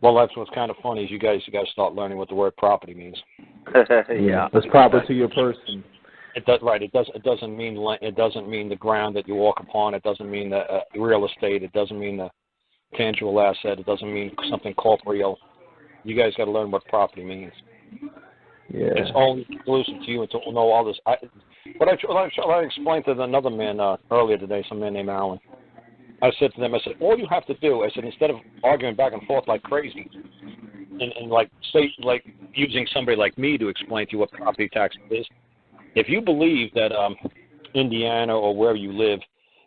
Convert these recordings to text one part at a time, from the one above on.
Well, that's what's kind of funny is you guys start learning what the word property means. Yeah, it's proper to your person. It does right. It doesn't mean the ground that you walk upon. It doesn't mean the real estate. It doesn't mean the tangible asset. It doesn't mean something corporeal. You guys got to learn what property means. Yeah. It's only exclusive to you and to know all this. What I explained to another man earlier today, some man named Alan. I said to them, I said, all you have to do, I said, instead of arguing back and forth like crazy, and like say like using somebody like me to explain to you what property tax is, if you believe that Indiana or wherever you live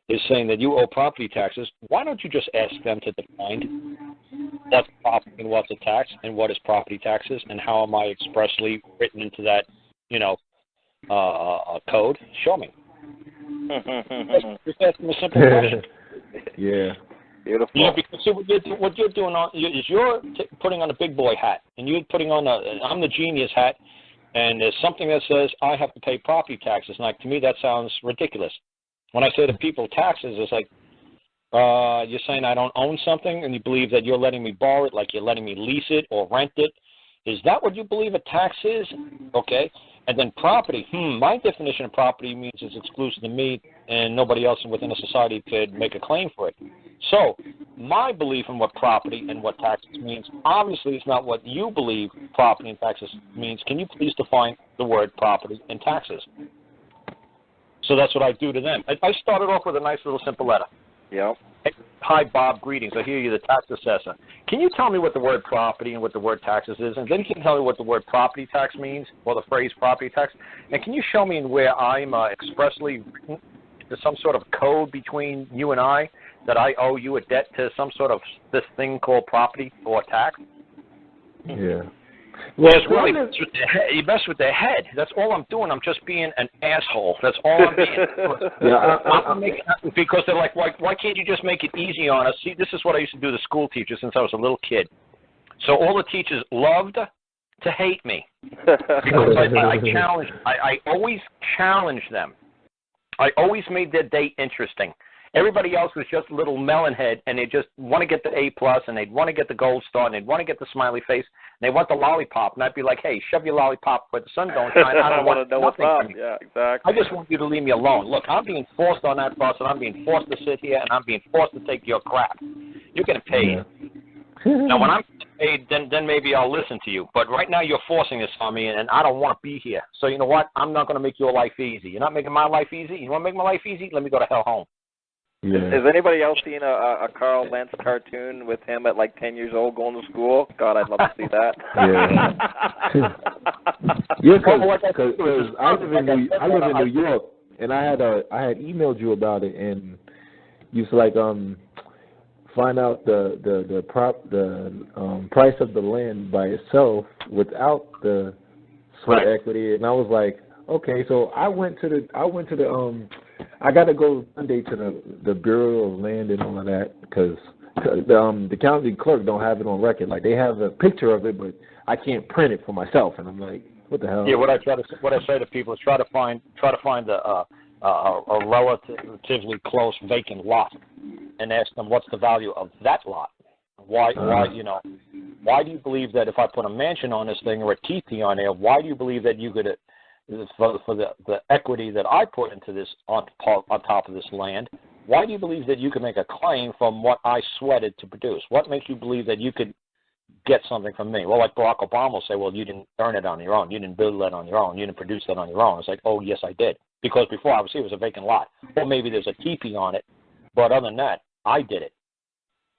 is saying that you owe property taxes, why don't you just ask them to define what's property and what's a tax and what is property taxes and how am I expressly written into that, code? Show me. Just ask them a simple question. Yeah. Beautiful. Because see, what you're doing is you're putting on a big boy hat, and you're putting on I'm the genius hat, and there's something that says I have to pay property taxes. And to me, that sounds ridiculous. When I say to people taxes, it's like you're saying I don't own something, and you believe that you're letting me borrow it, like you're letting me lease it or rent it. Is that what you believe a tax is? Okay. And then property, my definition of property means it's exclusive to me and nobody else within a society could make a claim for it. So my belief in what property and what taxes means, obviously it's not what you believe property and taxes means. Can you please define the word property and taxes? So that's what I do to them. I started off with a nice little simple letter. Yep. Hi, Bob. Greetings. I hear you, the tax assessor. Can you tell me what the word property and what the word taxes is? And then you can tell me what the word property tax means, or the phrase property tax. And can you show me where I'm expressly written to some sort of code between you and I that I owe you a debt to some sort of this thing called property or tax? Yeah. Well, it's really, you mess with their head. That's all I'm doing. I'm just being an asshole. That's all I'm being. Because they're like, why can't you just make it easy on us? See, this is what I used to do to school teachers since I was a little kid. So all the teachers loved to hate me because I always challenged them. I always made their day interesting. Everybody else was just a little melonhead, and they just want to get the A+, and they'd want to get the gold star, and they'd want to get the smiley face, and they want the lollipop. And I'd be like, hey, shove your lollipop where the sun don't shine. I don't want to know what's up. Yeah, exactly. I just want you to leave me alone. Look, I'm being forced on that bus, and I'm being forced to sit here, and I'm being forced to take your crap. You're getting paid. Yeah. Now, when I'm paid, then maybe I'll listen to you. But right now you're forcing this on me, and I don't want to be here. So you know what? I'm not going to make your life easy. You're not making my life easy? You want to make my life easy? Let me go to hell home. Yeah. Has anybody else seen a Karl Lentz cartoon with him at like 10 years old going to school? God, I'd love to see that. Yeah. Yeah, because I live in New York, and I had emailed you about it, and you was like find out the price of the land by itself without the sweat equity, and I was like, okay, so I went to the I got to go Monday to the Bureau of Land and all of that because the county clerk don't have it on record. Like they have a picture of it, but I can't print it for myself. And I'm like, what the hell? Yeah, what I say to people is try to find a relatively close vacant lot, and ask them what's the value of that lot. Why do you believe that if I put a mansion on this thing or a teepee on there, why do you believe that you could? For the equity that I put into this on top of this land, why do you believe that you could make a claim from what I sweated to produce? What makes you believe that you could get something from me? Well, like Barack Obama will say, well, you didn't earn it on your own. You didn't build that on your own. You didn't produce that on your own. It's like, oh, yes, I did. Because before I was here, it was a vacant lot. Or maybe there's a teepee on it. But other than that, I did it.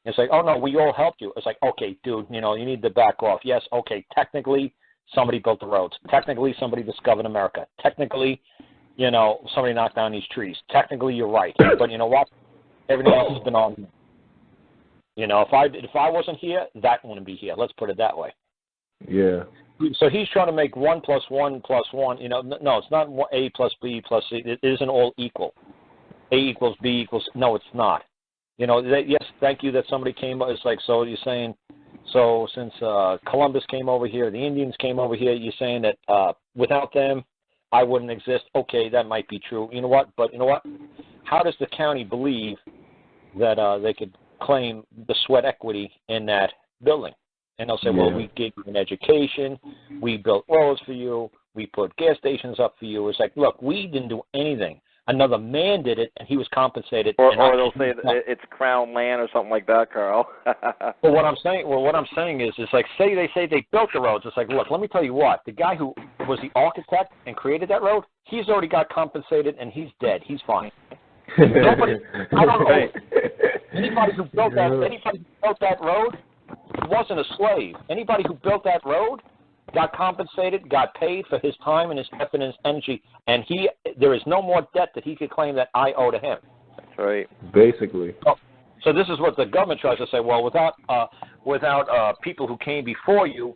It's like, oh, no, we all helped you. It's like, okay, dude, you need to back off. Yes, okay, technically, somebody built the roads. Technically, somebody discovered America. Technically, somebody knocked down these trees. Technically, you're right. But you know what? Everything else has been on me. If I wasn't here, that wouldn't be here. Let's put it that way. Yeah. So he's trying to make 1 + 1 + 1. No, it's not A plus B plus C. It isn't all equal. A equals B equals. No, it's not. Yes, thank you that somebody came. It's like, so you're saying. So since Columbus came over here, the Indians came over here, you're saying that without them, I wouldn't exist. Okay, that might be true. You know what? But you know what? How does the county believe that they could claim the sweat equity in that building? And they'll say, well, we gave you an education, we built roads for you, we put gas stations up for you. It's like, look, we didn't do anything. Another man did it, and he was compensated. Or they'll say it's crown land or something like that, Carl. Well, what I'm saying is, it's like, they say they built the roads. It's like, look, let me tell you what. The guy who was the architect and created that road, he's already got compensated, and he's dead. He's fine. Nobody, I don't know. Anybody who built that road wasn't a slave. Anybody who built that road got compensated, got paid for his time and his effort and his energy, and there is no more debt that he could claim that I owe to him. That's right. Basically. So this is what the government tries to say. Well, without people who came before you,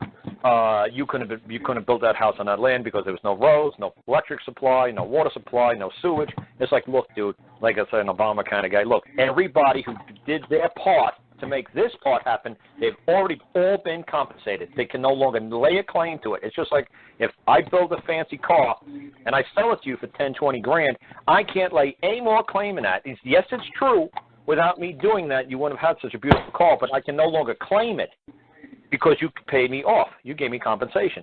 you couldn't build that house on that land because there was no roads, no electric supply, no water supply, no sewage. It's like, look, dude, like I said, an Obama kind of guy. Look, everybody who did their part to make this part happen, they've already all been compensated. They can no longer lay a claim to it. It's just like if I build a fancy car and I sell it to you for 10, 20 grand, I can't lay any more claim in that. Yes, it's true. Without me doing that, you wouldn't have had such a beautiful car, but I can no longer claim it because you paid me off. You gave me compensation.